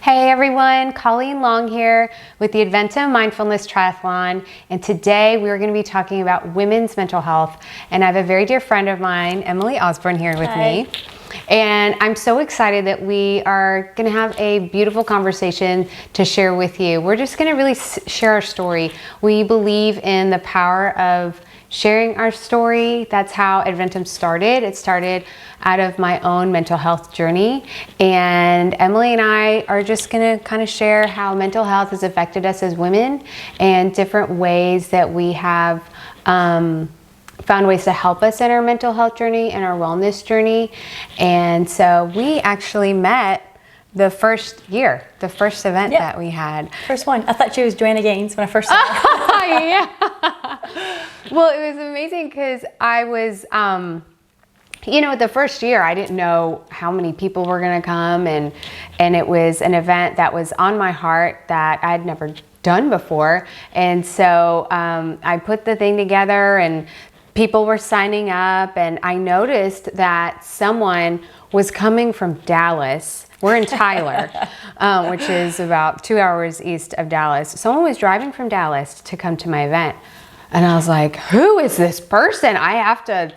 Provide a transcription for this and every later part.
Hey everyone, Colleen Long here with the Adventum Mindfulness Triathlon, and today we're going to be talking about women's mental health. And I have a very dear friend of mine, Emily Osburn, here with me. And I'm so excited that we are going to have a beautiful conversation to share with you. We're just going to really share our story. We believe in the power of sharing our story. That's how Adventum started. It started out of my own mental health journey. And Emily and I are just going to kind of share how mental health has affected us as women and different ways that we have found ways to help us in our mental health journey and our wellness journey. And so we actually met the first year, the first event that we had. First one. I thought she was Joanna Gaines when I first saw her. Yeah. Well, it was amazing because I was, the first year I didn't know how many people were going to come, and it was an event that was on my heart that I'd never done before. And so I put the thing together and people were signing up, and I noticed that someone was coming from Dallas. We're in Tyler, which is about 2 hours east of Dallas. Someone was driving from Dallas to come to my event. And I was like, who is this person? I have to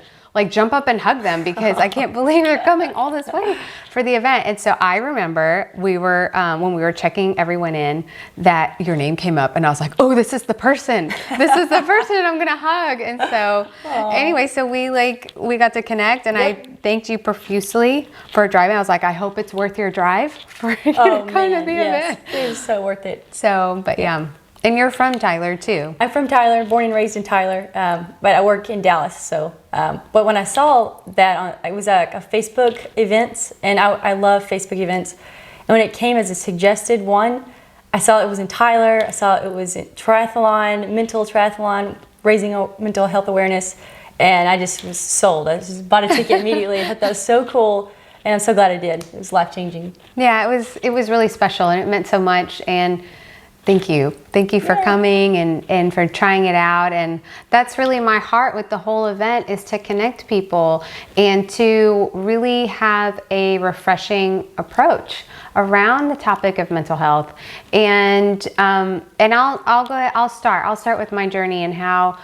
jump up and hug them because I can't believe they're coming all this way for the event. And so I remember we were, when we were checking everyone in, that your name came up and I was like, oh, this is the person. This is the person I'm going to hug. And so anyway, so we got to connect, and I thanked you profusely for driving. I was like, I hope it's worth your drive for you to come to the event. It was so worth it. So, but yeah. And you're from Tyler too. I'm from Tyler, born and raised in Tyler, but I work in Dallas. So, but when I saw that, it was a Facebook event, and I love Facebook events. And when it came as a suggested one, I saw it was in Tyler. I saw it was in triathlon, mental triathlon, raising mental health awareness, and I just was sold. I just bought a ticket immediately. I thought that was so cool, and I'm so glad I did. It was life-changing. Yeah, it was really special, and it meant so much. And thank you for coming and for trying it out. And that's really my heart with the whole event, is to connect people and to really have a refreshing approach around the topic of mental health. And I'll start with my journey and how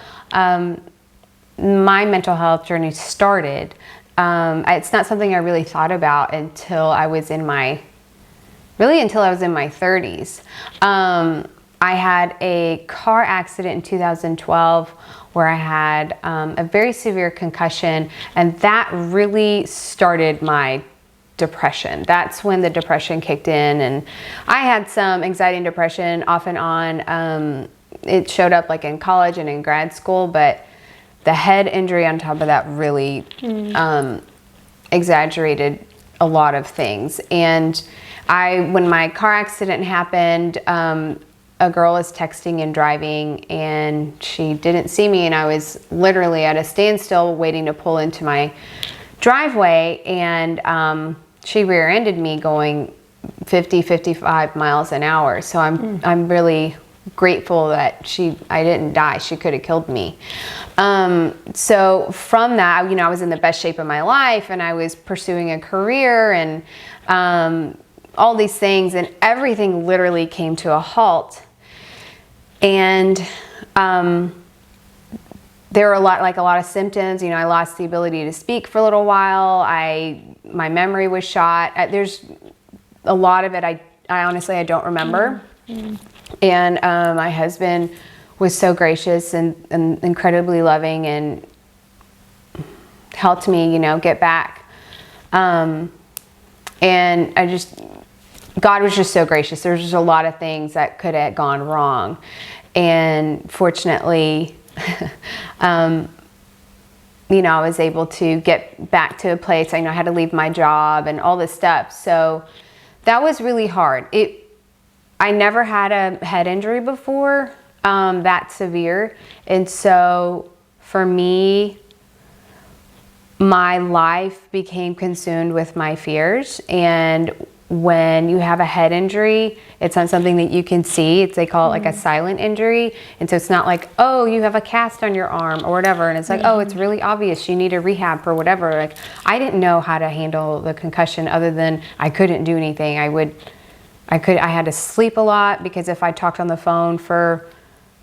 my mental health journey started. It's not something I really thought about until I was in my 30s. I had a car accident in 2012 where I had a very severe concussion, and that really started my depression. That's when the depression kicked in, and I had some anxiety and depression off and on. It showed up in college and in grad school, but the head injury on top of that really exaggerated a lot of things. And when my car accident happened, a girl was texting and driving, and she didn't see me, and I was literally at a standstill waiting to pull into my driveway, and she rear-ended me going 55 miles an hour. So I'm really grateful that I didn't die. She could have killed me. So from that, I was in the best shape of my life, and I was pursuing a career and all these things, and everything literally came to a halt. And there were a lot of symptoms. I lost the ability to speak for a little while. My memory was shot. There's a lot of it I honestly don't remember. And my husband was so gracious and incredibly loving and helped me, get back. And God was just so gracious. There was just a lot of things that could have gone wrong. And fortunately, I was able to get back to a place. I had to leave my job and all this stuff. So that was really hard. I never had a head injury before, that severe. And so for me, my life became consumed with my fears. And when you have a head injury, it's not something that you can see. They call it a silent injury. And so it's not like, oh, you have a cast on your arm or whatever. And it's like, oh, it's really obvious. You need a rehab for whatever. I didn't know how to handle the concussion other than I couldn't do anything. I would I had to sleep a lot, because if I talked on the phone for,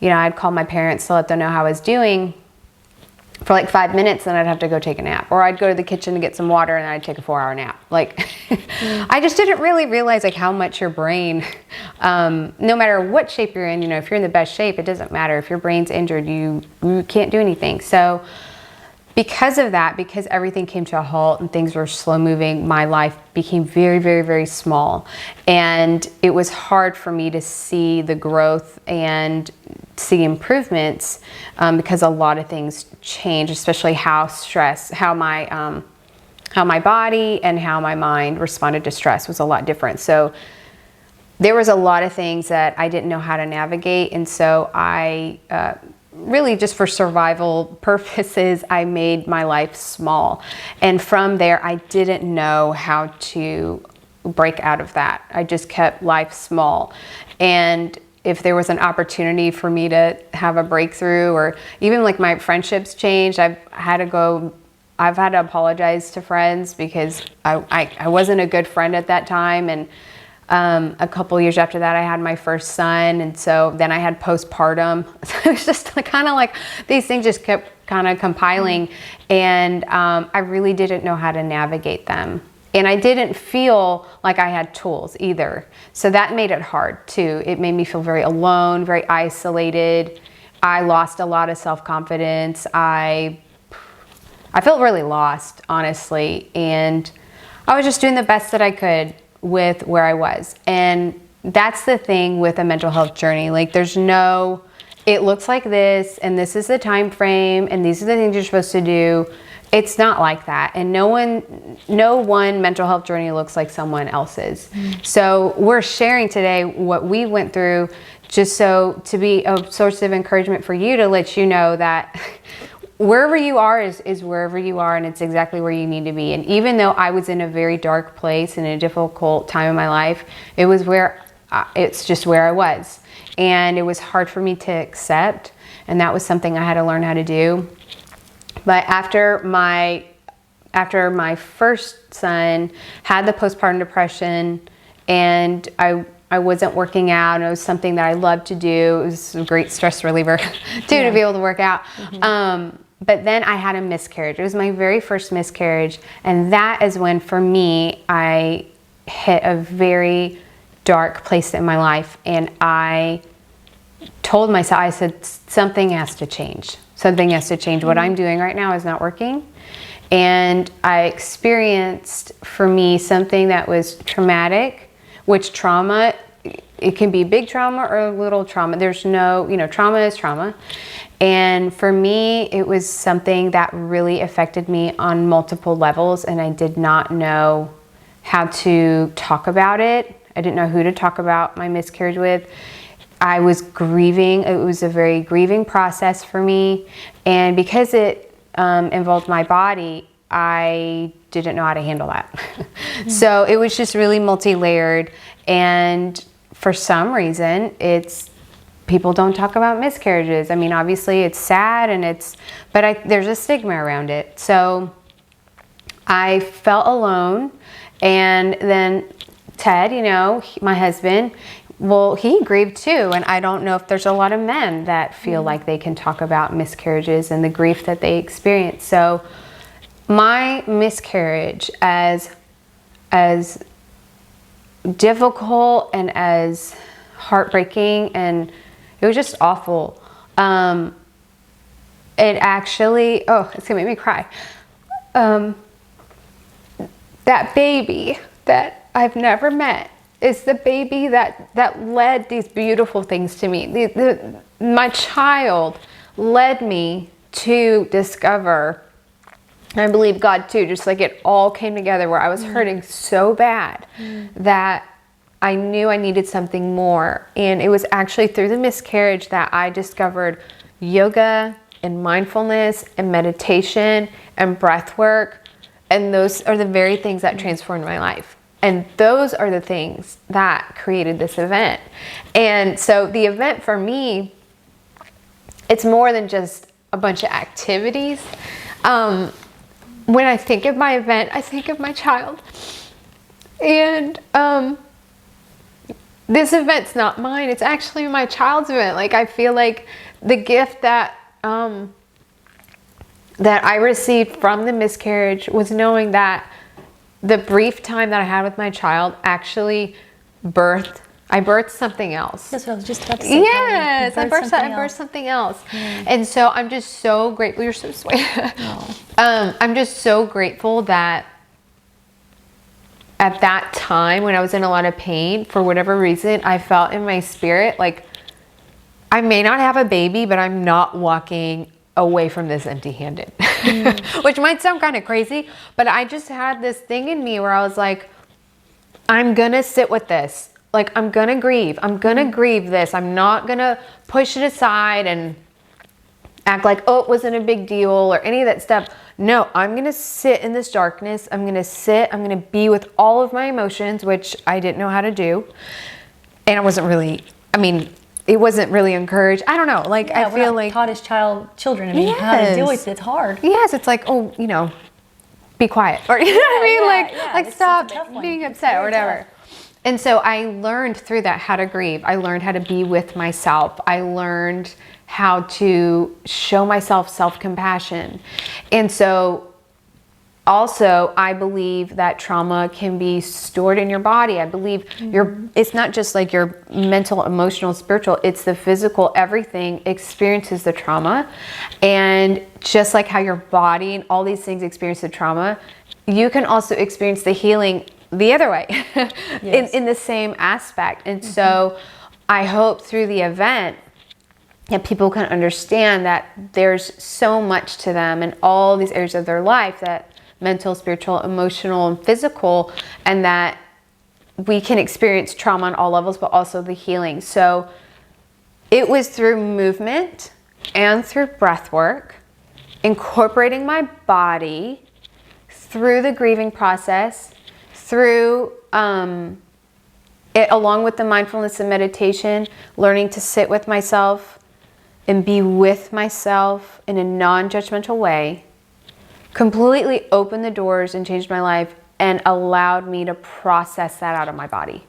I'd call my parents to let them know how I was doing for like 5 minutes, then I'd have to go take a nap. Or I'd go to the kitchen to get some water, and then I'd take a 4-hour nap. Like, I just didn't really realize like how much your brain, no matter what shape you're in, if you're in the best shape, it doesn't matter. If your brain's injured, you can't do anything. So because of that, because everything came to a halt and things were slow moving, my life became very, very, very small. And it was hard for me to see the growth and see improvements, because a lot of things changed, especially how my body and how my mind responded to stress was a lot different. So there was a lot of things that I didn't know how to navigate. And so I, really just for survival purposes, I made my life small. And from there, I didn't know how to break out of that. I just kept life small. And if there was an opportunity for me to have a breakthrough, or even like my friendships changed, I've had to apologize to friends because I wasn't a good friend at that time. And a couple years after that, I had my first son, and so then I had postpartum. So it was just kind of like these things just kept kind of compiling, and I really didn't know how to navigate them. And I didn't feel like I had tools either. So that made it hard too. It made me feel very alone, very isolated. I lost a lot of self-confidence. I felt really lost, honestly, and I was just doing the best that I could with where I was. And that's the thing with a mental health journey. Like, there's no, it looks like this, and this is the time frame, and these are the things you're supposed to do. It's not like that. And no one mental health journey looks like someone else's. So we're sharing today what we went through, just so to be a source of encouragement for you, to let you know that wherever you are is wherever you are, and it's exactly where you need to be. And even though I was in a very dark place in a difficult time in my life, it was it's just where I was. And it was hard for me to accept, and that was something I had to learn how to do. But after my first son had the postpartum depression, and I wasn't working out, and it was something that I loved to do. It was a great stress reliever too, to be able to work out. But then I had a miscarriage. It was my very first miscarriage. And that is when, for me, I hit a very dark place in my life. And I told myself, I said, something has to change. Something has to change. What I'm doing right now is not working. And I experienced, for me, something that was traumatic, which trauma, it can be big trauma or a little trauma. There's no, trauma is trauma. And for me, it was something that really affected me on multiple levels, and I did not know how to talk about it. I didn't know who to talk about my miscarriage with. I was grieving. It was a very grieving process for me. And because it involved my body, I didn't know how to handle that. So it was just really multi-layered. And for some reason, people don't talk about miscarriages. I mean, obviously it's sad, but there's a stigma around it. So I felt alone. And then Ted, my husband, well, he grieved too. And I don't know if there's a lot of men that feel like they can talk about miscarriages and the grief that they experience. So my miscarriage, as difficult and as heartbreaking, and it was just awful. It actually, it's gonna make me cry. That baby that I've never met is the baby that led these beautiful things to me. My child led me to discover, and I believe God too, just like it all came together where I was hurting so bad that I knew I needed something more. And it was actually through the miscarriage that I discovered yoga and mindfulness and meditation and breath work. And those are the very things that transformed my life. And those are the things that created this event. And so the event for me, it's more than just a bunch of activities. When I think of my event, I think of my child. And this event's not mine. It's actually my child's event. Like, I feel like the gift that that I received from the miscarriage was knowing that the brief time that I had with my child actually I birthed something else. That's what I was just about to say. Yes, I birthed something else. And so I'm just so grateful. You're so sweet. I'm just so grateful that at that time when I was in a lot of pain, for whatever reason, I felt in my spirit like I may not have a baby, but I'm not walking away from this empty-handed. Which might sound kind of crazy, but I just had this thing in me where I was like, I'm gonna sit with this. Like, I'm gonna grieve. I'm gonna grieve this. I'm not gonna push it aside and act like, oh, it wasn't a big deal or any of that stuff. No, I'm gonna sit in this darkness. I'm gonna be with all of my emotions, which I didn't know how to do. And it wasn't really encouraged. I don't know. Like, Yeah, I feel like taught his children. I mean, how to deal with it. It's hard. Yes, it's like, oh, be quiet, or you know what I mean, like stop being upset or whatever. And so I learned through that how to grieve. I learned how to be with myself. I learned how to show myself self-compassion. And so also, I believe that trauma can be stored in your body. I believe it's not just like your mental, emotional, spiritual, it's the physical, everything experiences the trauma. And just like how your body and all these things experience the trauma, you can also experience the healing the other way in the same aspect. And so I hope through the event that people can understand that there's so much to them in all these areas of their life, that mental, spiritual, emotional, and physical, and that we can experience trauma on all levels, but also the healing. So it was through movement and through breath work, incorporating my body through the grieving process, through it, along with the mindfulness and meditation, learning to sit with myself and be with myself in a non-judgmental way, completely opened the doors and changed my life and allowed me to process that out of my body,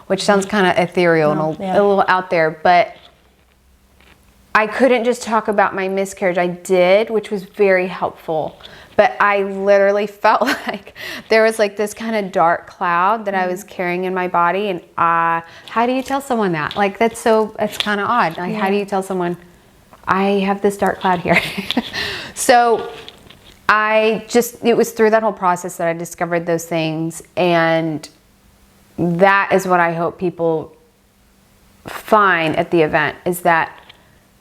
which sounds kind of ethereal and a little out there, but I couldn't just talk about my miscarriage. I did, which was very helpful, but I literally felt like there was like this kind of dark cloud that I was carrying in my body. And how do you tell someone that? Like, that's kind of odd. Like, how do you tell someone, I have this dark cloud here? So it was through that whole process that I discovered those things. And that is what I hope people find at the event, is that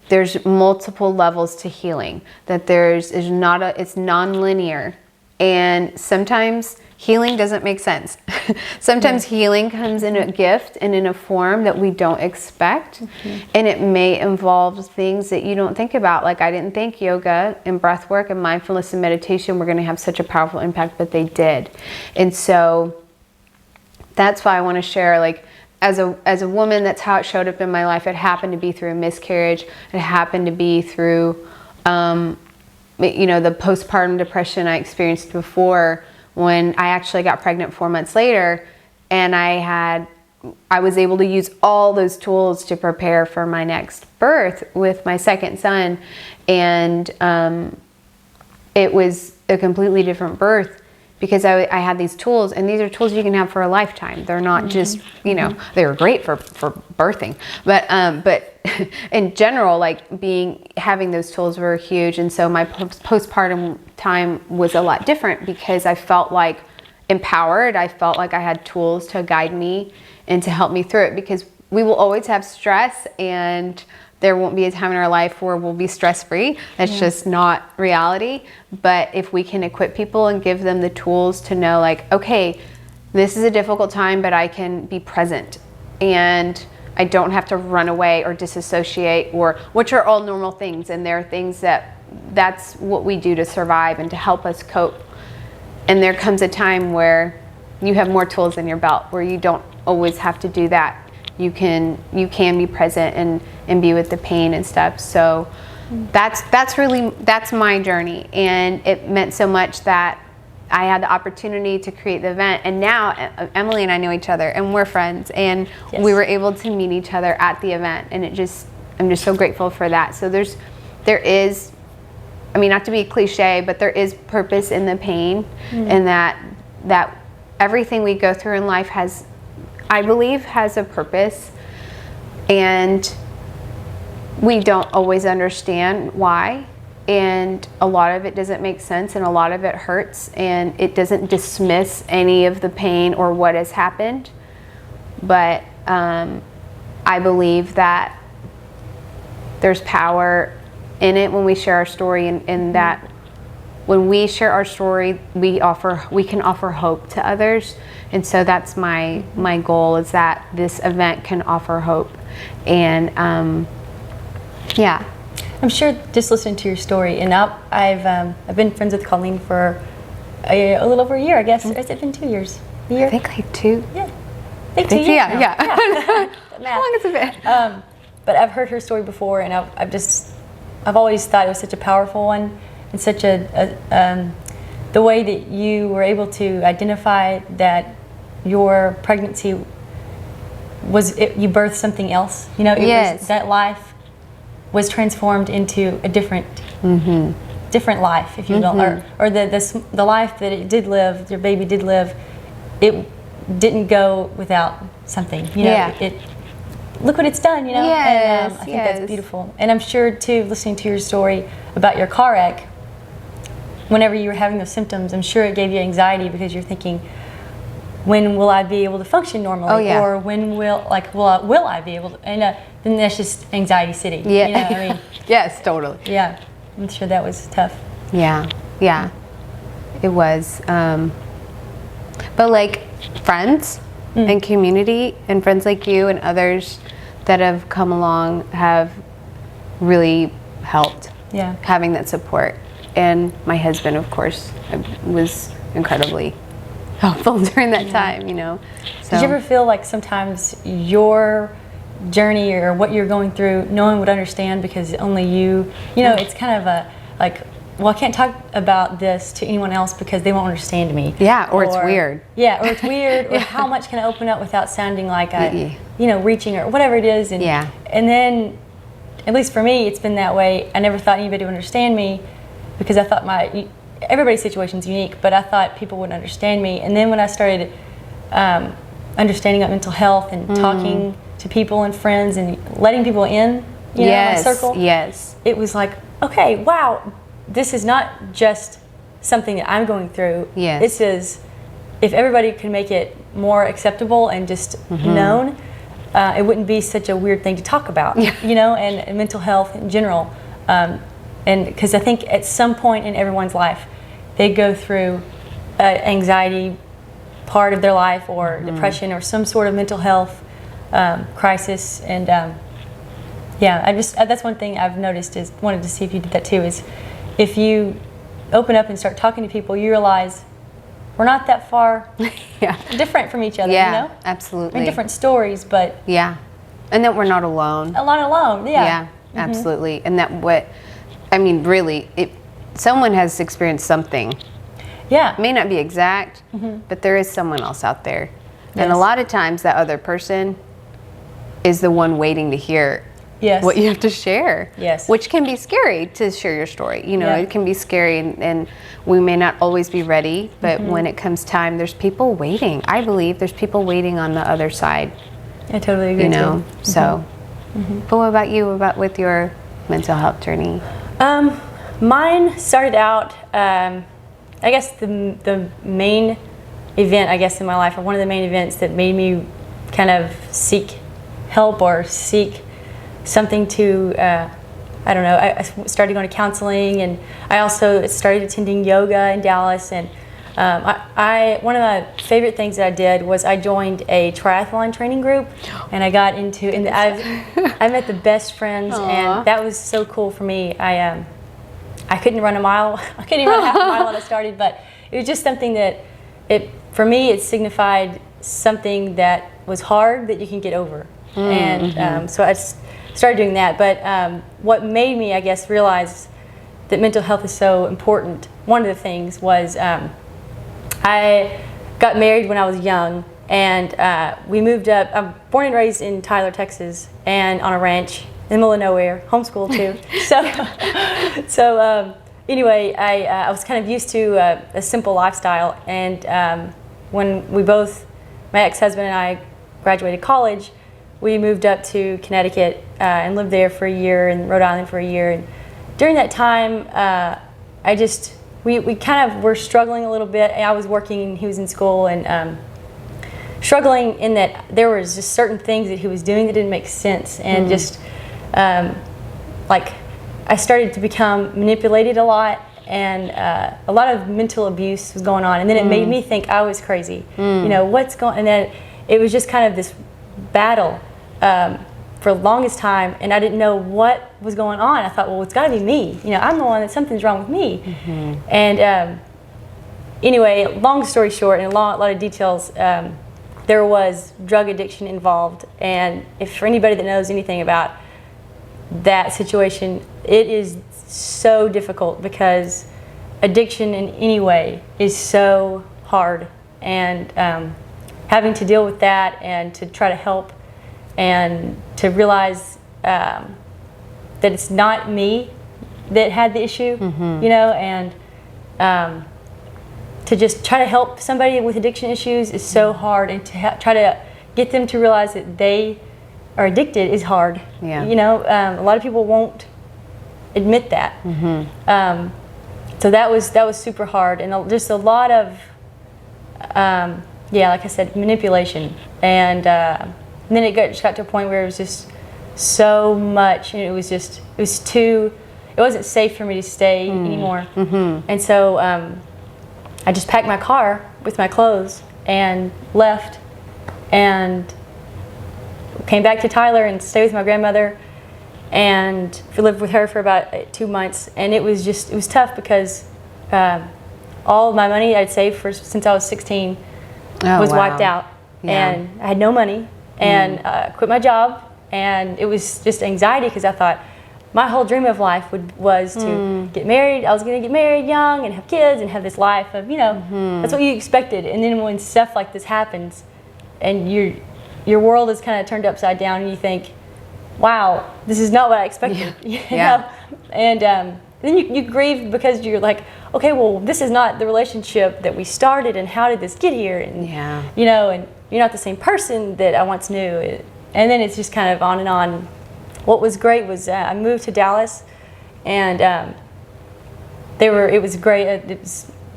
there's multiple levels to healing, that it's non-linear. And sometimes healing doesn't make sense. Sometimes healing comes in a gift and in a form that we don't expect. And it may involve things that you don't think about. Like, I didn't think yoga and breath work and mindfulness and meditation were going to have such a powerful impact, but they did. And so that's why I want to share, like, as a woman, that's how it showed up in my life. It happened to be through a miscarriage. It happened to be through, the postpartum depression I experienced before, when I actually got pregnant 4 months later, and I was able to use all those tools to prepare for my next birth with my second son. And it was a completely different birth, because I had these tools, and these are tools you can have for a lifetime. They're not just, they were great for birthing, but in general, like, having those tools were huge. And so my postpartum time was a lot different, because I felt like empowered. I felt like I had tools to guide me and to help me through it, because we will always have stress, and there won't be a time in our life where we'll be stress-free. That's just not reality. But if we can equip people and give them the tools to know, like, okay, this is a difficult time, but I can be present, and I don't have to run away or disassociate, which are all normal things. And there are things that's what we do to survive and to help us cope. And there comes a time where you have more tools in your belt, where you don't always have to do that. You can be present and be with the pain and stuff. So that's my journey. And it meant so much that I had the opportunity to create the event, and now Emily and I know each other, and we're friends, and we were able to meet each other at the event, and I'm just so grateful for that. So there is, I mean, not to be cliche, but there is purpose in the pain, and that everything we go through in life has, I believe, has a purpose, and we don't always understand why. And a lot of it doesn't make sense, and a lot of it hurts, and it doesn't dismiss any of the pain or what has happened. But I believe that there's power in it when we share our story, and that when we share our story, we can offer hope to others. And so that's my goal, is that this event can offer hope. And yeah. I'm sure just listening to your story, and I've been friends with Colleen for a little over a year, I guess. Has it been 2 years? A year? I think like 2. Yeah. I think 2 years now. Yeah. How long has it been? But I've heard her story before, and I've always thought it was such a powerful one, and such the way that you were able to identify that your pregnancy you birthed something else. You know, was that life was transformed into a different life, if you will, or the life that it did live, your baby did live, it didn't go without something. You know, look what it's done. You know, and I think that's beautiful. And I'm sure too, listening to your story about your car wreck, whenever you were having those symptoms, I'm sure it gave you anxiety, because you're thinking, when will I be able to function normally? Or when will I be able to? And then that's just anxiety city. Yeah. You know, I mean, yes, totally. Yeah, I'm sure that was tough. Yeah, it was. But like friends and community, and friends like you and others that have come along have really helped. Yeah. Having that support. And my husband, of course, was incredibly helpful during that time, you know. So. Did you ever feel like sometimes your journey or what you're going through, no one would understand, because only you know, it's kind of a like, well, I can't talk about this to anyone else because they won't understand me. Yeah, or it's weird. Yeah, or it's weird, or how much can I open up without sounding like reaching, or whatever it is. And, and then, at least for me, it's been that way. I never thought anybody would understand me, because I thought everybody's situation's unique, but I thought people wouldn't understand me. And then when I started understanding about mental health and talking to people and friends and letting people in, you know, my circle, it was like, okay, wow, this is not just something that I'm going through. This is, if everybody could make it more acceptable and just known, it wouldn't be such a weird thing to talk about, you know, and mental health in general. And because I think at some point in everyone's life, they go through anxiety part of their life, or depression, or some sort of mental health crisis. And that's one thing I've noticed, is wanted to see if you did that too, is if you open up and start talking to people, you realize we're not that far different from each other, you know? Absolutely. We're different stories, but... Yeah, and that we're not alone. Not alone, Yeah, absolutely. And that really, someone has experienced something. Yeah. It may not be exact, but there is someone else out there. And a lot of times that other person is the one waiting to hear what you have to share. Which can be scary, to share your story. You know, it can be scary, and we may not always be ready, but when it comes time, there's people waiting. I believe there's people waiting on the other side. I totally agree. You know, so. But what about you, with your mental health journey? Mine started out, I guess the main event, I guess, in my life, or one of the main events that made me kind of seek help or seek something to, I don't know, I started going to counseling, and I also started attending yoga in Dallas. And one of my favorite things that I did was I joined a triathlon training group, and I got into, and I met the best friends, and that was so cool for me. I couldn't run a mile. I couldn't even run half a mile when I started, but it was just something that for me, it signified something that was hard that you can get over. And so I started doing that. But what made me, I guess, realize that mental health is so important, one of the things was I got married when I was young, and we moved up. I'm born and raised in Tyler, Texas, and on a ranch in the middle of nowhere, homeschooled too. Anyway, I was kind of used to a simple lifestyle, and when my ex-husband and I graduated college, we moved up to Connecticut and lived there for a year, and Rhode Island for a year. And during that time, we kind of were struggling a little bit. I was working and he was in school, and struggling in that there was just certain things that he was doing that didn't make sense, and just like I started to become manipulated a lot, and a lot of mental abuse was going on, and then it made me think I was crazy. You know, what's going? And then it was just kind of this battle for the longest time, and I didn't know what was going on. I thought, well, it's got to be me. You know, I'm the one that something's wrong with me. And anyway, long story short, and a lot of details. There was drug addiction involved, and if for anybody that knows anything about that situation, it is so difficult because addiction in any way is so hard, and having to deal with that and to try to help and to realize that it's not me that had the issue, you know, and to just try to help somebody with addiction issues is so hard, and to try to get them to realize that they are addicted is hard. Yeah. You know, a lot of people won't admit that. So that was super hard, and just a lot of like I said, manipulation, and then it just got to a point where it was just so much, and it wasn't safe for me to stay anymore. And so I just packed my car with my clothes and left, and came back to Tyler and stayed with my grandmother, and lived with her for about 2 months. And it was tough because all of my money I'd saved since I was 16 was wiped out, and I had no money, and quit my job, and it was just anxiety because I thought my whole dream of life was to get married. I was going to get married young and have kids and have this life of, you know, that's what you expected. And then when stuff like this happens, and your world is kind of turned upside down, and you think, wow, this is not what I expected. You know? And then you grieve because you're like, okay, well, this is not the relationship that we started, and how did this get here? And you know, and you're not the same person that I once knew. And then it's just kind of on and on. What was great was I moved to Dallas, and it was great.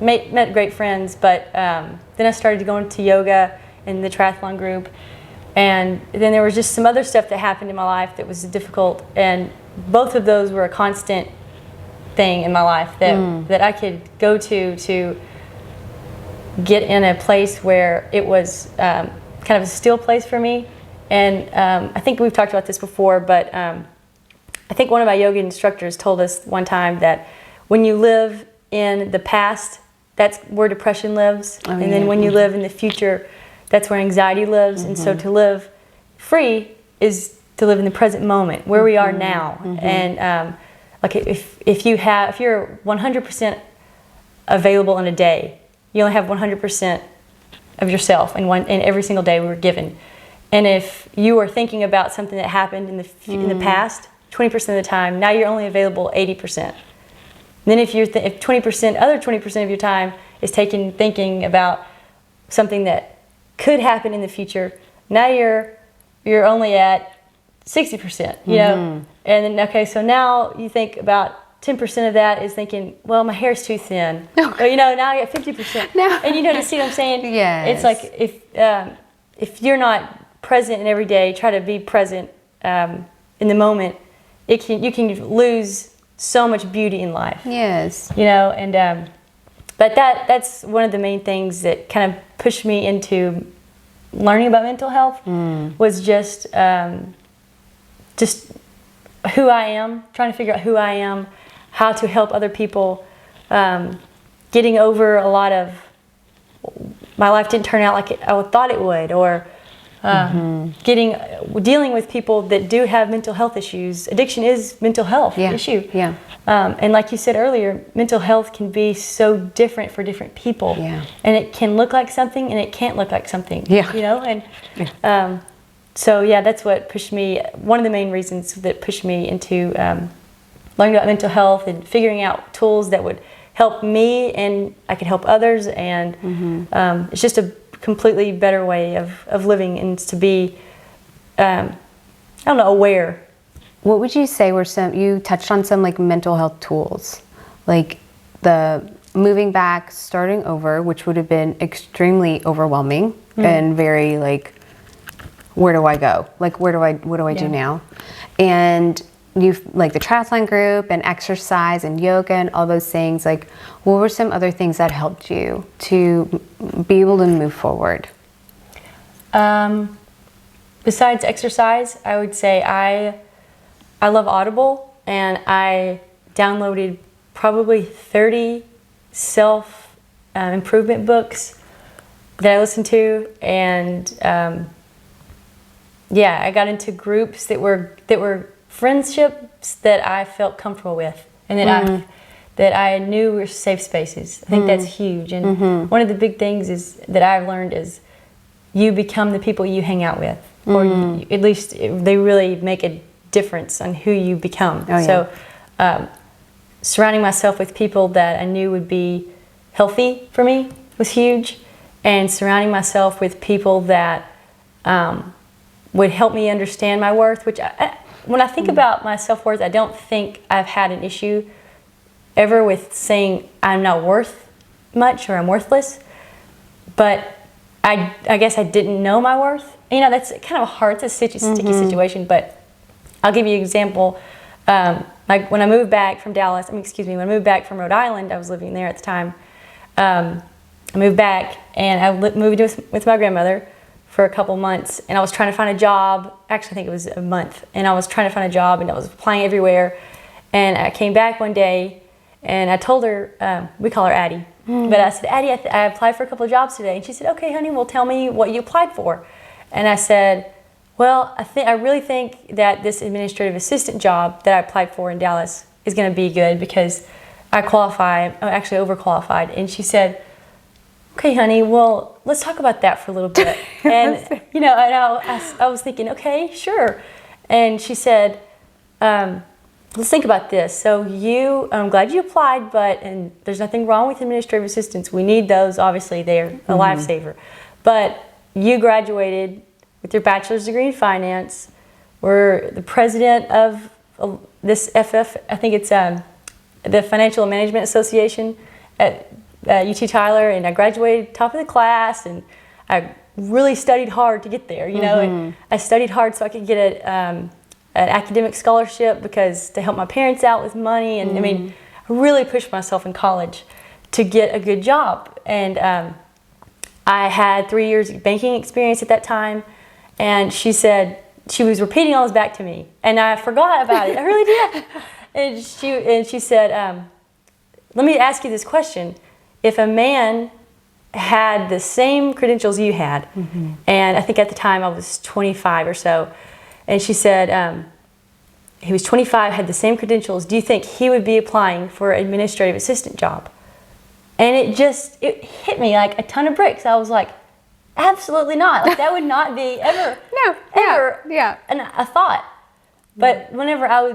Met great friends, but then I started going to yoga and the triathlon group, and then there was just some other stuff that happened in my life that was difficult, and both of those were a constant thing in my life that I could go to get in a place where it was kind of a still place for me. And I think we've talked about this before, but I think one of my yoga instructors told us one time that when you live in the past, that's where depression lives. And then when you live in the future, that's where anxiety lives. And so to live free is to live in the present moment, where we are now. And like if you're 100% available in a day, you only have 100% of yourself in every single day we were given. And if you are thinking about something that happened in the past, 20% of the time, now you're only available 80%. And then if 20% of your time is taken thinking about something that could happen in the future, now you're only at 60%. You know, and then so now you think about 10% of that is thinking, well, my hair's too thin. Or, you know, now I get 50%. And you know, you see what I'm saying? It's like if you're not present in every day, try to be present in the moment, you can lose so much beauty in life. You know, and but that's one of the main things that kind of pushed me into learning about mental health was just who I am, trying to figure out who I am, how to help other people, getting over a lot of my life didn't turn out like I thought it would, or dealing with people that do have mental health issues. Addiction is mental health issue. And like you said earlier, mental health can be so different for different people. Yeah. And it can look like something and it can't look like something. Yeah. You know, and so yeah, that's what pushed me. One of the main reasons that pushed me into learning about mental health and figuring out tools that would help me and I could help others. And it's just a completely better way of living, and to be, I don't know, aware. What would you say were you touched on some like mental health tools, like the moving back, starting over, which would have been extremely overwhelming and very like, where do I go? Like, what do I do now? And you've like the triathlon group and exercise and yoga and all those things. Like, what were some other things that helped you to be able to move forward? Besides exercise, I would say I love Audible, and I downloaded probably 30 self improvement books that I listened to, and I got into groups that were friendships that I felt comfortable with, and that I knew were safe spaces. I think that's huge. And one of the big things is that I've learned is you become the people you hang out with, or at least they really make a difference on who you become. Oh, yeah. So surrounding myself with people that I knew would be healthy for me was huge, and surrounding myself with people that would help me understand my worth, which when I think about my self-worth, I don't think I've had an issue ever with saying I'm not worth much or I'm worthless, but I guess I didn't know my worth. You know, that's kind of hard. It's a sticky situation, but I'll give you an example. Like when I moved back from when I moved back from Rhode Island, I was living there at the time. I moved back and I moved with my grandmother for a couple months, and I was trying to find a job. Actually, I think it was a month, and I was trying to find a job, and I was applying everywhere. And I came back one day, and I told her, we call her Addie, but I said, Addie, I applied for a couple of jobs today. And she said, okay, honey, well, tell me what you applied for. And I said, well, I really think that this administrative assistant job that I applied for in Dallas is going to be good because I'm actually overqualified. And she said, okay, honey, well, let's talk about that for a little bit. And, you know, and I was thinking, okay, sure. And she said, let's think about this. So I'm glad you applied, and there's nothing wrong with administrative assistants. We need those. Obviously, they're a lifesaver. But you graduated with your bachelor's degree in finance. We're the president of this FF, I think it's the Financial Management Association at UT Tyler, and I graduated top of the class, and I really studied hard to get there, you know, and I studied hard so I could get an academic scholarship to help my parents out with money, and I mean, I really pushed myself in college to get a good job, and I had 3 years banking experience at that time, and she was repeating all this back to me, and I forgot about it, I really did, and she said, let me ask you this question. If a man had the same credentials you had, and I think at the time I was 25 or so, and she said he was 25, had the same credentials, do you think he would be applying for an administrative assistant job? And it hit me like a ton of bricks. I was like, absolutely not. Like that would not be ever a thought. But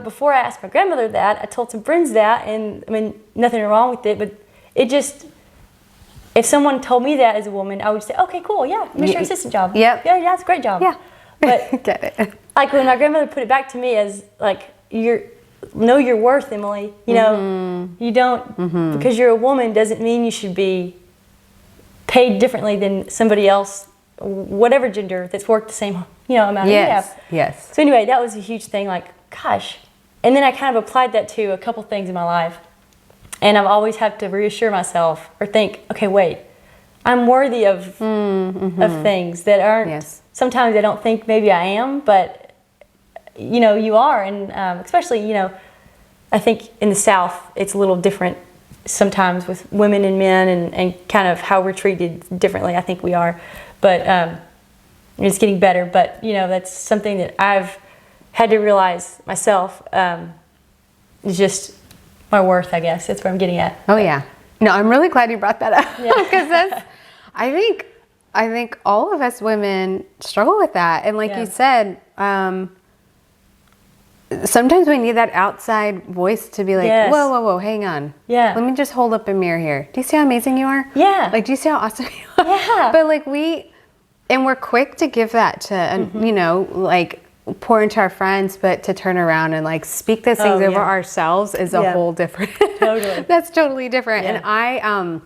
before I asked my grandmother that, I told some friends that, and I mean, nothing wrong with it, but it just, if someone told me that as a woman, I would say, okay, cool, yeah, administrative assistant job. Yep. Yeah, it's a great job. Yeah. But get it. Like when my grandmother put it back to me as like, know your worth, Emily. You know, you don't, because you're a woman doesn't mean you should be paid differently than somebody else, whatever gender, that's worked the same, amount of years. Yes. So anyway, that was a huge thing, like, gosh. And then I kind of applied that to a couple things in my life. And I've always had to reassure myself or think, okay, wait, I'm worthy of things that aren't, sometimes I don't think maybe I am, but, you are. And especially, I think in the South, it's a little different sometimes with women and men and kind of how we're treated differently. I think we are. But it's getting better. But, that's something that I've had to realize myself is just my worth, I guess. That's what I'm getting at. Oh yeah. No, I'm really glad you brought that up Yeah. because that's, I think all of us women struggle with that. And like Yeah. you said, sometimes we need that outside voice to be like, Yes. whoa, hang on. Yeah. Let me just hold up a mirror here. Do you see how amazing you are? Yeah. Like, do you see how awesome you are? Yeah. But like we're quick to give that to, you know, like pour into our friends, but to turn around and like speak those things over ourselves is a whole different, Totally. that's totally different. Yeah. And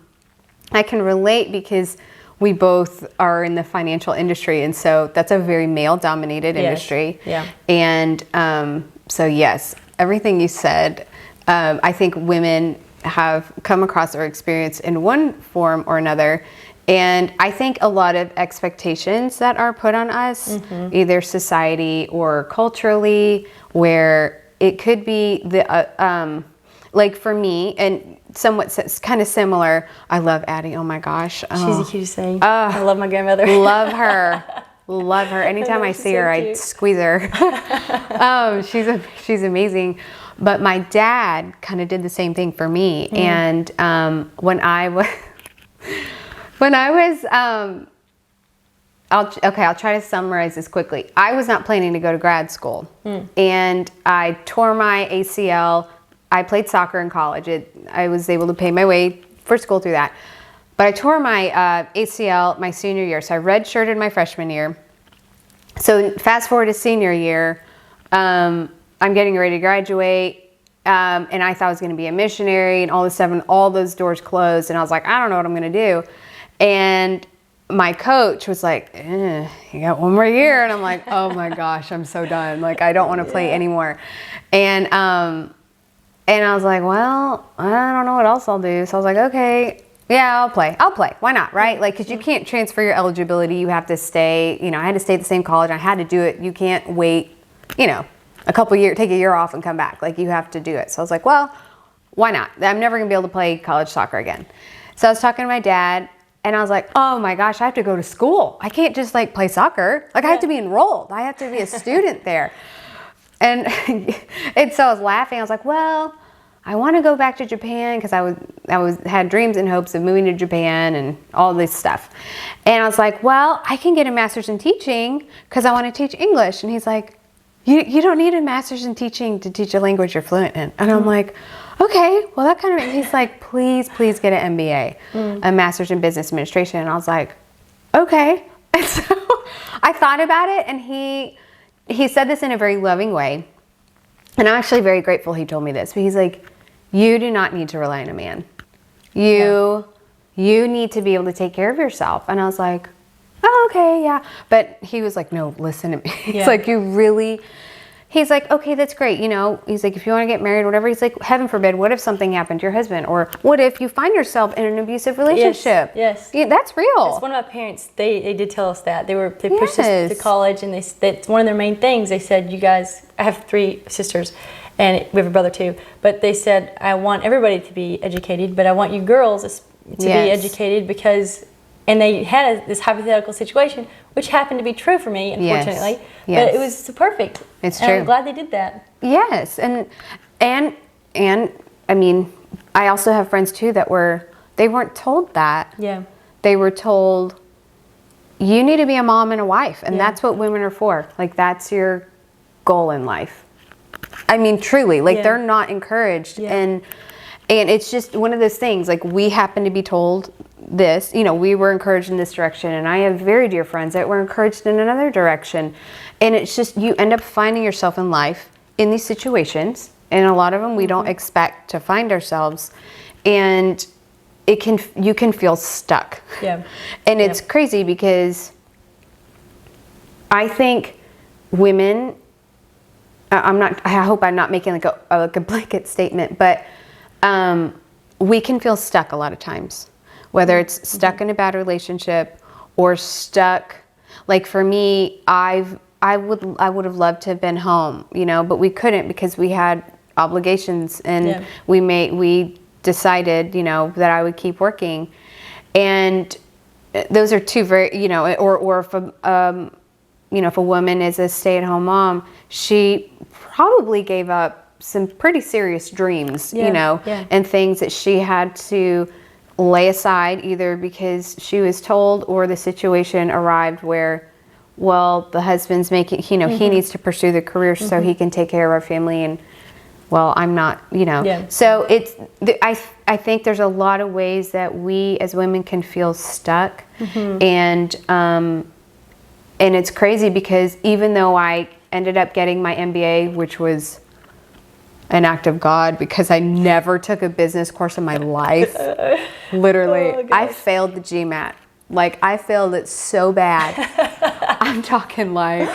I can relate because we both are in the financial industry. And so that's a very male dominated industry. Yeah. And so yes, everything you said, I think women have come across or experienced in one form or another. And I think a lot of expectations that are put on us, either society or culturally, where it could be the, like for me, and somewhat kind of similar, I love Addie. Oh my gosh. She's the cutest thing. I love my grandmother. Love her. Love her. Anytime I see her, I squeeze her. She's amazing. But my dad kind of did the same thing for me. And when I was, I'll try to summarize this quickly. I was not planning to go to grad school, and I tore my ACL. I played soccer in college. I was able to pay my way for school through that. But I tore my ACL my senior year, so I redshirted my freshman year. So fast forward to senior year, I'm getting ready to graduate, and I thought I was going to be a missionary, and all of a sudden all those doors closed, and I was like, I don't know what I'm going to do. And my coach was like, you got one more year. And I'm like, oh my gosh, I'm so done. Like, I don't want to play anymore. And I was like, well, I don't know what else I'll do. So I was like, okay, yeah, I'll play. Why not? Right? Like, cause you can't transfer your eligibility. You have to stay, I had to stay at the same college. I had to do it. You can't wait, a couple years, take a year off and come back. Like, you have to do it. So I was like, well, why not? I'm never going to be able to play college soccer again. So I was talking to my dad, and I was like, oh my gosh, I have to go to school. I can't just like play soccer. Like, I have to be enrolled. I have to be a student there. And so I was laughing. I was like, well, I want to go back to Japan because I had dreams and hopes of moving to Japan and all this stuff. And I was like, well, I can get a master's in teaching because I want to teach English. And he's like, you don't need a master's in teaching to teach a language you're fluent in. And I'm like, okay, well, that kind of, he's like, please get an MBA, a master's in business administration. And I was like, okay. And so I thought about it, and he said this in a very loving way. And I'm actually very grateful he told me this, but he's like, you do not need to rely on a man. You need to be able to take care of yourself. And I was like, oh, okay, yeah. But he was like, no, listen to me. He's like, he's like, okay, that's great. He's like, if you want to get married, whatever. He's like, heaven forbid, what if something happened to your husband? Or what if you find yourself in an abusive relationship? Yes. Yeah, that's real. It's one of my parents, they did tell us that. They pushed us to college, and that's one of their main things. They said, you guys, I have 3 sisters, and we have a brother too. But they said, I want everybody to be educated, but I want you girls to be educated because... And they had this hypothetical situation, which happened to be true for me, unfortunately. Yes. But it was perfect. It's true. I'm glad they did that. Yes, and I mean, I also have friends too they weren't told that. Yeah. They were told, you need to be a mom and a wife, and that's what women are for. Like, that's your goal in life. I mean, truly, like they're not encouraged, and it's just one of those things. Like, we happen to be told this, we were encouraged in this direction, and I have very dear friends that were encouraged in another direction. And it's just, you end up finding yourself in life in these situations, and a lot of them we don't expect to find ourselves, and you can feel stuck. Yeah. And it's crazy because I think women, I hope I'm not making like a blanket statement, but we can feel stuck a lot of times. Whether it's stuck in a bad relationship or stuck, like for me, I would have loved to have been home, but we couldn't because we had obligations, and we decided, that I would keep working. And those are two very, or if if a woman is a stay-at-home mom, she probably gave up some pretty serious dreams, Yeah, you know, yeah. and things that she had to lay aside either because she was told or the situation arrived where, well, the husband's making, you know, he needs to pursue the career so he can take care of our family, and well, I'm not, you know. Yeah. So I think there's a lot of ways that we as women can feel stuck, and it's crazy because even though I ended up getting my MBA, which was an act of God because I never took a business course in my life. Literally, Oh, I gosh. failed the GMAT. Like, I failed it so bad. I'm talking like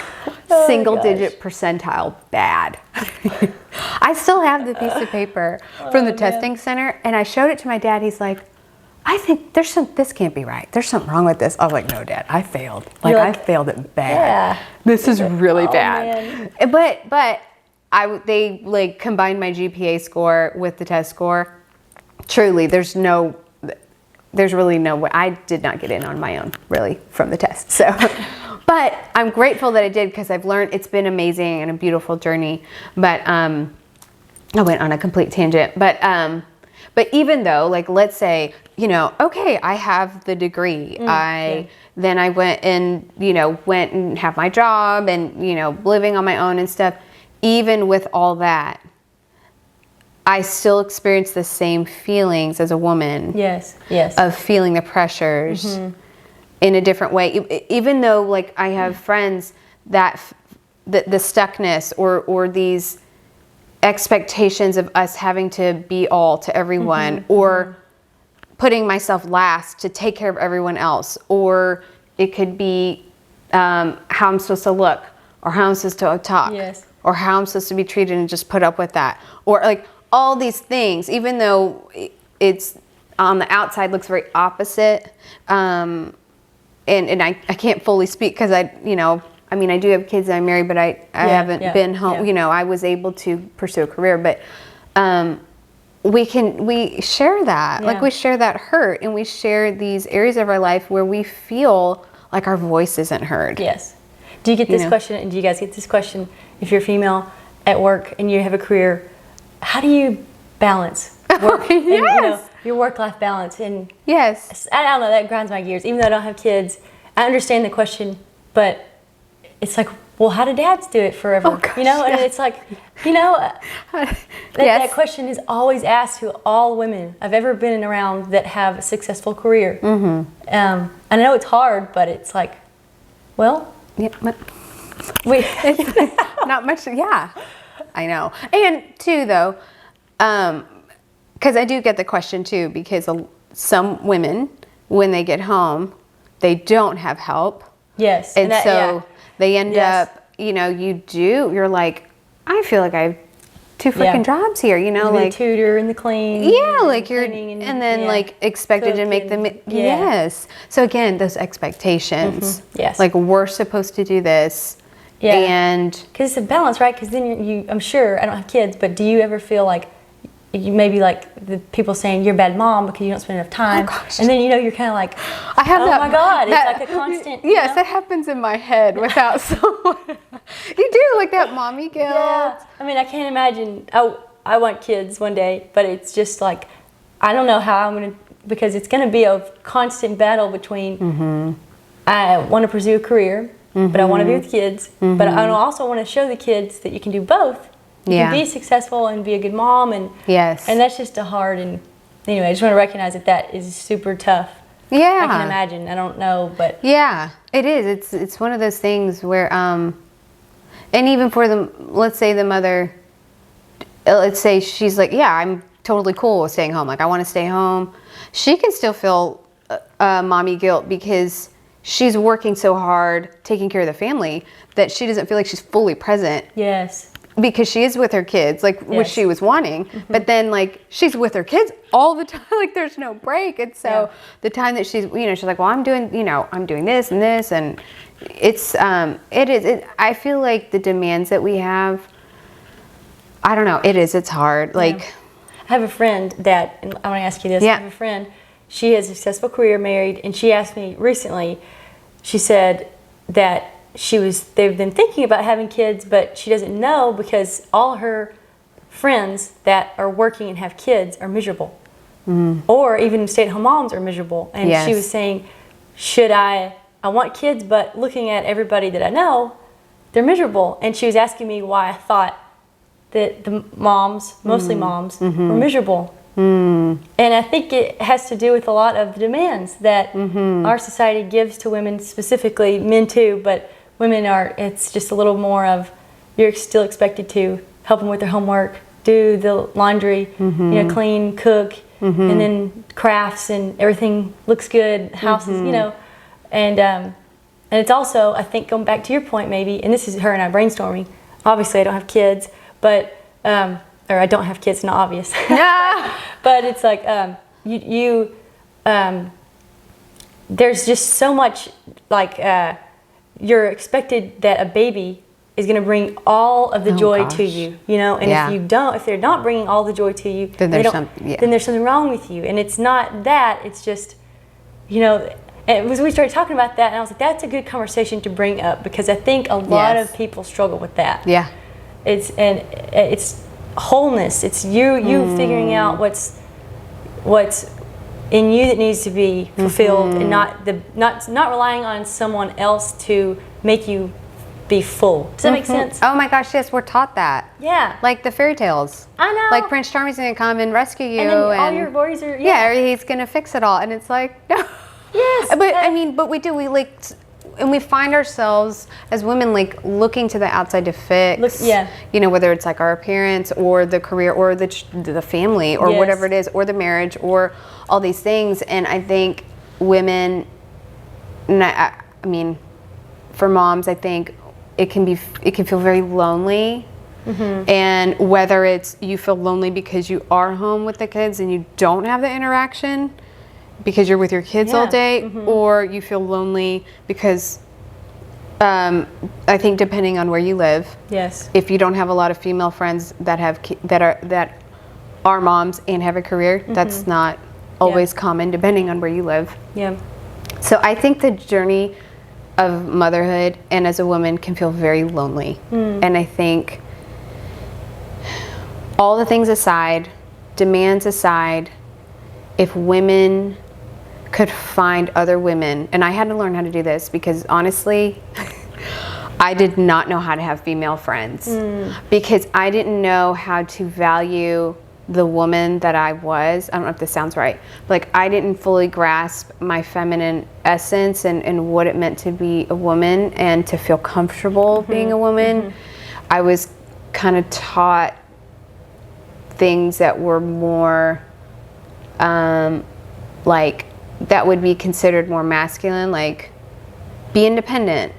single digit percentile bad. I still have the piece of paper from the testing center, and I showed it to my dad. He's like, I think this can't be right. There's something wrong with this. I was like, no, Dad, I failed. Like, I failed it bad. Yeah. This is really bad. Man. But they like combined my GPA score with the test score. Truly, there's really no way. I did not get in on my own, really, from the test. So, but I'm grateful that I did because I've learned. It's been amazing and a beautiful journey. But I went on a complete tangent. But even though, like, let's say, you know, okay, I have the degree. Then I went and have my job and, you know, living on my own and stuff. Even with all that, I still experience the same feelings as a woman. Yes. Of feeling the pressures in a different way. Even though, like, I have friends that the stuckness or these expectations of us having to be all to everyone, or putting myself last to take care of everyone else, or it could be how I'm supposed to look, or how I'm supposed to talk, or how I'm supposed to be treated and just put up with that, or like all these things, even though it's on the outside looks very opposite. And I can't fully speak because I do have kids and I'm married, but I haven't been home. You know, I was able to pursue a career, but we share that. Like, we share that hurt, and we share these areas of our life where we feel like our voice isn't heard. Yes. Do you get this question, and do you guys get this question, if you're female at work and you have a career, how do you balance work and, you know, your work-life balance? And I don't know, that grinds my gears. Even though I don't have kids, I understand the question, but it's like, well, how do dads do it forever? Oh, gosh, you know, and it's like, you know, that question is always asked to all women I've ever been around that have a successful career. I know it's hard, but it's like, well, it's not much. Yeah, I know. And too, though, because I do get the question too, because some women, when they get home, they don't have help. Yes. And so they end up, you know, you're like, I feel like I have two freaking jobs here, you know, like the tutor and the clean. Yeah, like you're, and then like expected to make them. Yes. So again, those expectations. Yes. Like, we're supposed to do this. Yeah. And because it's a balance, right? Because then I'm sure, I don't have kids, but do you ever feel like you maybe like the people saying you're a bad mom because you don't spend enough time? Oh, gosh. And then, you know, you're kind of like, I have oh my God, it's like a constant. Yes, that happens in my head without someone. You do, like that mommy guilt. Yeah. I mean, I can't imagine. I want kids one day, but it's just like, I don't know how I'm going to, because it's going to be a constant battle between, I want to pursue a career, but I want to be with kids, but I also want to show the kids that you can do both. You can be successful and be a good mom, and and that's just a hard, and anyway, I just want to recognize that is super tough. Yeah, I can imagine. I don't know, but yeah, it is. It's one of those things where, and even for the, let's say the mother, let's say she's like, yeah, I'm totally cool with staying home. Like, I want to stay home. She can still feel mommy guilt because she's working so hard, taking care of the family, that she doesn't feel like she's fully present. Yes. Because she is with her kids, like what she was wanting, but then like she's with her kids all the time, like there's no break. And so the time that she's like, well, I'm doing this and this, and it's, I feel like the demands that we have, I don't know, it's hard. Like, I have a friend that, and I want to ask you this. I have a friend, she has a successful career, married, and she asked me recently, she said that they've been thinking about having kids, but she doesn't know because all her friends that are working and have kids are miserable. Or even stay-at-home moms are miserable. And Yes. she was saying, I want kids, but looking at everybody that I know, they're miserable. And she was asking me why I thought that the moms, mostly moms, were miserable. And I think it has to do with a lot of the demands that our society gives to women, specifically men too, but women it's just a little more of, you're still expected to help them with their homework, do the laundry, clean, cook, and then crafts, and everything looks good, houses, and it's also, I think, going back to your point maybe, and this is her and I brainstorming, obviously I don't have kids, but, or I don't have kids, not obvious. But it's like, there's just so much, like, you're expected that a baby is going to bring all of the joy to you, and if they're not bringing all the joy to you, then there's something wrong with you. And it's not that, it's just, and we started talking about that, and I was like, that's a good conversation to bring up, because I think a lot of people struggle with that. Yeah. It's wholeness. It's you figuring out what's in you that needs to be fulfilled, and not relying on someone else to make you be full. Does that make sense? Oh my gosh, yes, we're taught that. Yeah. Like the fairy tales. I know. Like Prince Charming's gonna come and rescue you, and then all your worries are he's gonna fix it all, and it's like, no. Yes. But we and we find ourselves as women like looking to the outside to fix. Whether it's like our appearance or the career or the family or whatever it is, or the marriage or all these things. And I think women, for moms, I think it can feel very lonely. And whether it's you feel lonely because you are home with the kids and you don't have the interaction because you're with your kids all day, or you feel lonely because I think depending on where you live, if you don't have a lot of female friends that are moms and have a career, that's not always common depending on where you live. So I think the journey of motherhood and as a woman can feel very lonely. And I think all the things aside, demands aside, if women could find other women, and I had to learn how to do this because honestly, I did not know how to have female friends because I didn't know how to value the woman that I was. I don't know if this sounds right, but like I didn't fully grasp my feminine essence and what it meant to be a woman and to feel comfortable being a woman. I was kind of taught things that were more like that would be considered more masculine, like be independent,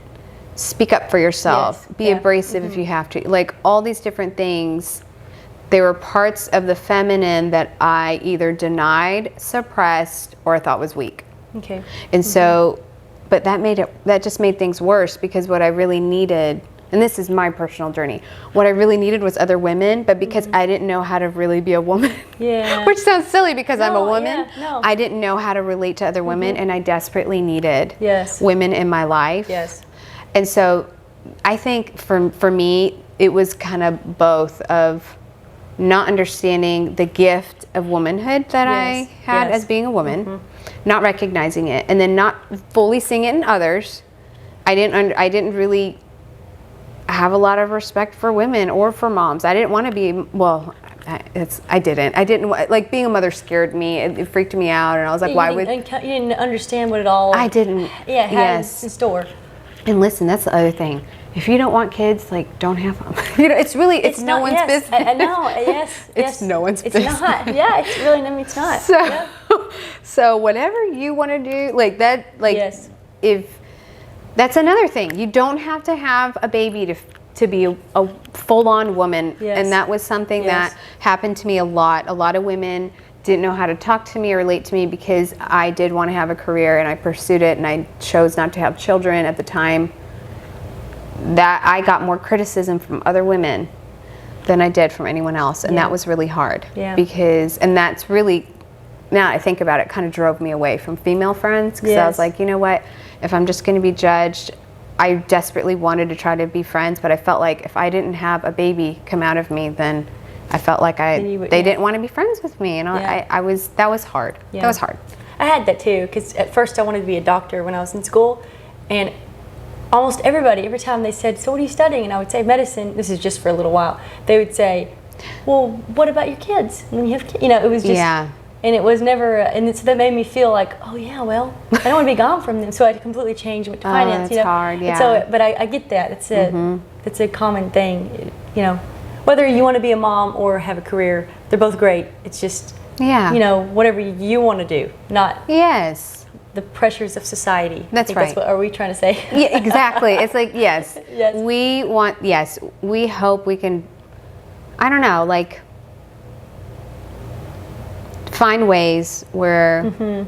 speak up for yourself, be abrasive if you have to, like all these different things. They were parts of the feminine that I either denied, suppressed, or I thought was weak. And so, but that just made things worse because what I really needed, and this is my personal journey, what I really needed was other women, but because I didn't know how to really be a woman, which sounds silly because I'm a woman, I didn't know how to relate to other women, and I desperately needed women in my life. And so I think for me, it was kind of both of not understanding the gift of womanhood that I had as being a woman, not recognizing it, and then not fully seeing it in others. I didn't really have a lot of respect for women or for moms. I didn't want to be, I didn't, like being a mother scared me. It freaked me out, and I was like, you didn't understand what it all I didn't. Had in store. And listen, that's the other thing. If you don't want kids, like, don't have them. It's no one's business. I know. It's no one's business. It's not. Yeah, it's really. It's not. So whatever you want to do, like that, like if that's another thing. You don't have to have a baby to be a full-on woman. And that was something that happened to me a lot. A lot of women didn't know how to talk to me or relate to me because I did want to have a career and I pursued it, and I chose not to have children at the time. That I got more criticism from other women than I did from anyone else, and that was really hard because, and that's really, now I think about it, kind of drove me away from female friends because I was like, you know what, if I'm just going to be judged, I desperately wanted to try to be friends, but I felt like if I didn't have a baby come out of me, then I felt like they didn't want to be friends with me, and that was hard. Yeah. That was hard. I had that too, because at first I wanted to be a doctor when I was in school, and almost everybody, every time they said, so what are you studying? And I would say medicine. This is just for a little while. They would say, well, what about your kids? When you have kids? You know, it was just, and it was never, so that made me feel like, oh yeah, well, I don't want to be gone from them. So I completely changed, went to finance. It's hard, yeah. And so, but I get that. It's a common thing, you know. Whether you want to be a mom or have a career, they're both great. It's just, you know, whatever you want to do, not the pressures of society. That's right. That's what are we trying to say? Yeah, exactly. It's like, yes. Yes. We hope we can, I don't know, like, find ways where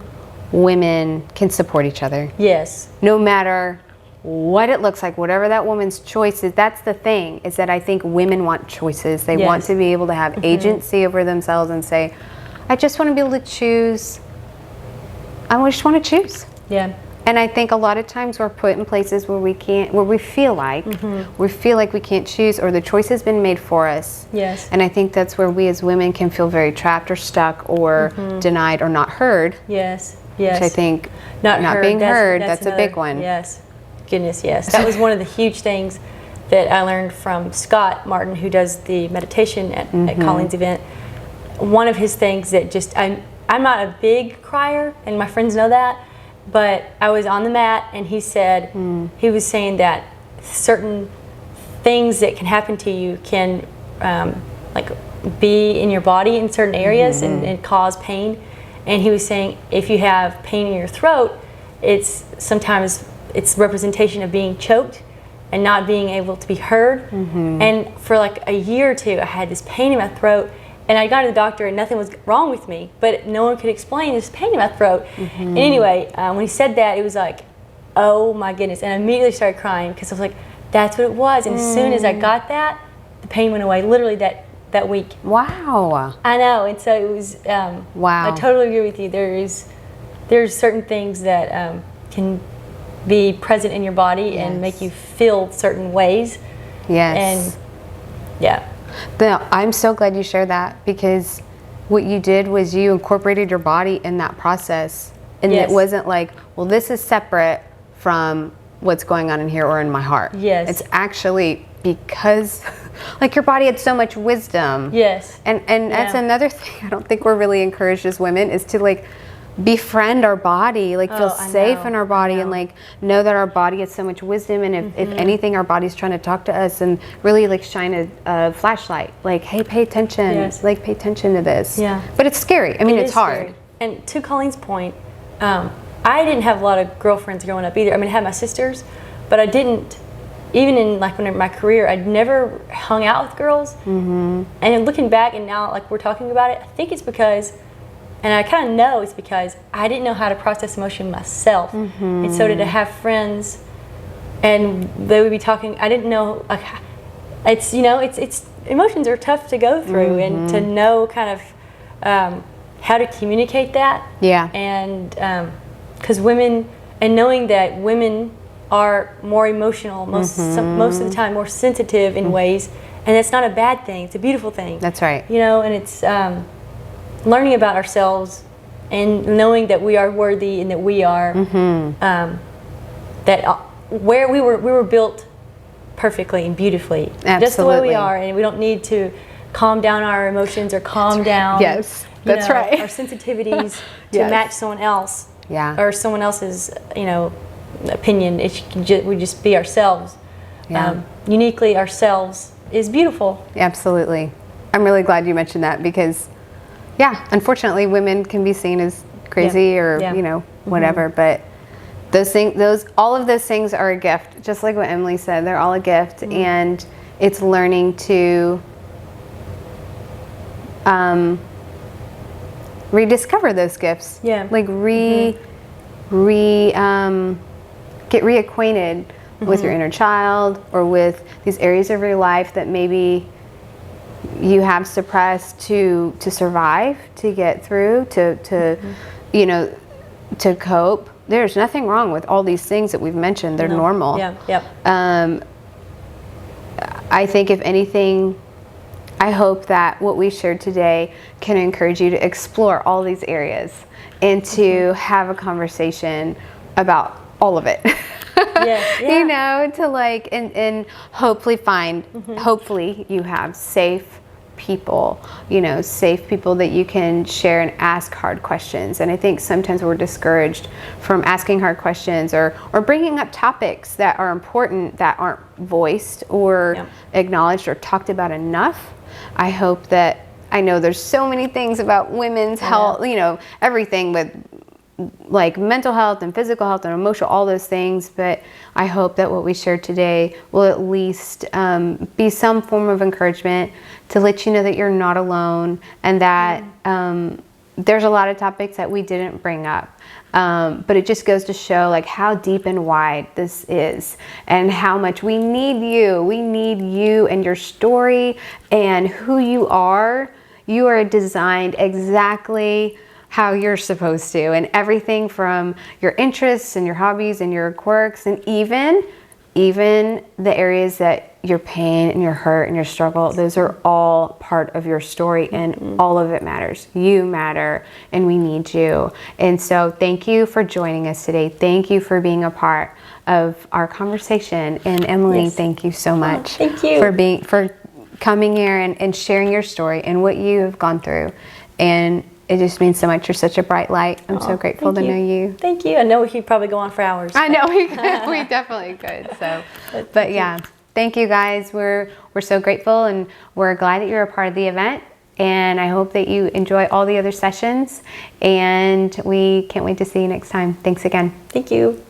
women can support each other. Yes. No matter what it looks like, whatever that woman's choice is. That's the thing, is that I think women want choices. They want to be able to have agency over themselves and say, I just want to be able to choose. I just want to choose. Yeah. And I think a lot of times we're put in places where we can't, where we feel like we can't choose, or the choice has been made for us. Yes. And I think that's where we as women can feel very trapped or stuck or denied or not heard. Yes. Yes. Which I think not being heard, that's another, a big one. Yes. Goodness, yes. That was one of the huge things that I learned from Scott Martin, who does the meditation at Colleen's event. One of his things that just, I'm not a big crier, and my friends know that, but I was on the mat, and he said, he was saying that certain things that can happen to you can like be in your body in certain areas and cause pain. And he was saying, if you have pain in your throat, sometimes it's representation of being choked and not being able to be heard. And for like a year or two, I had this pain in my throat, and I got to the doctor and nothing was wrong with me, but no one could explain this pain in my throat. And anyway, when he said that, it was like, oh my goodness. And I immediately started crying, because I was like, that's what it was. And as soon as I got that, the pain went away, literally that week. Wow. I know. And so it was, wow. I totally agree with you. There's certain things that can be present in your body and make you feel certain ways. Yes. And yeah. But I'm so glad you shared that, because what you did was you incorporated your body in that process. And it wasn't like, well, this is separate from what's going on in here or in my heart. Yes. It's actually because like your body had so much wisdom. Yes. And that's another thing I don't think we're really encouraged as women, is to like befriend our body, like feel safe in our body, and like know that our body has so much wisdom, and if anything, our body's trying to talk to us and really like shine a flashlight, like, hey, pay attention, like pay attention to this. But it's scary. I mean, it's hard. Scary. And to Colleen's point, I didn't have a lot of girlfriends growing up either. I mean, I had my sisters, but I didn't, even in like when my career, I'd never hung out with girls. And looking back, and now like we're talking about it, I think it's because, and I kind of know it's because I didn't know how to process emotion myself. And so did I have friends, and they would be talking, I didn't know, like, it's, you know, it's emotions are tough to go through, and to know kind of how to communicate that. And because women, and knowing that women are more emotional most of the time, more sensitive in ways, and it's not a bad thing, it's a beautiful thing. That's right. You know, and it's learning about ourselves and knowing that we are worthy and that we are that where we were built perfectly and beautifully. Absolutely. Just the way we are, and we don't need to calm down our emotions or calm down our sensitivities to match someone else or someone else's, you know, opinion. It we just be ourselves. Uniquely ourselves is beautiful. Absolutely. I'm really glad you mentioned that, because unfortunately women can be seen as crazy or you know, whatever, but all of those things are a gift, just like what Emily said. They're all a gift, and it's learning to rediscover those gifts. Like get reacquainted with your inner child, or with these areas of your life that maybe you have suppressed to survive, to get through, to you know, to cope. There's nothing wrong with all these things that we've mentioned. They're normal. I think if anything, I hope that what we shared today can encourage you to explore all these areas and to have a conversation about all of it. Yes, yeah. You know, to like, and hopefully find, hopefully you have safe people, you know, safe people that you can share and ask hard questions. And I think sometimes we're discouraged from asking hard questions or bringing up topics that are important that aren't voiced or acknowledged or talked about enough. I hope that, I know there's so many things about women's health, you know, everything with like mental health and physical health and emotional, all those things. But I hope that what we shared today will at least be some form of encouragement to let you know that you're not alone, and that there's a lot of topics that we didn't bring up. But it just goes to show like how deep and wide this is and how much we need you. We need you and your story and who you are. You are designed exactly how you're supposed to, and everything from your interests and your hobbies and your quirks, and even the areas that your pain and your hurt and your struggle, those are all part of your story, and all of it matters. You matter, and we need you. And so thank you for joining us today. Thank you for being a part of our conversation. And Emily, thank you so much thank you for coming here and sharing your story and what you have gone through. And it just means so much. You're such a bright light. I'm so grateful to know you. Thank you. I know we could probably go on for hours. I know we could. We definitely could. So, but yeah, thank you guys. We're so grateful, and we're glad that you're a part of the event. And I hope that you enjoy all the other sessions. And we can't wait to see you next time. Thanks again. Thank you.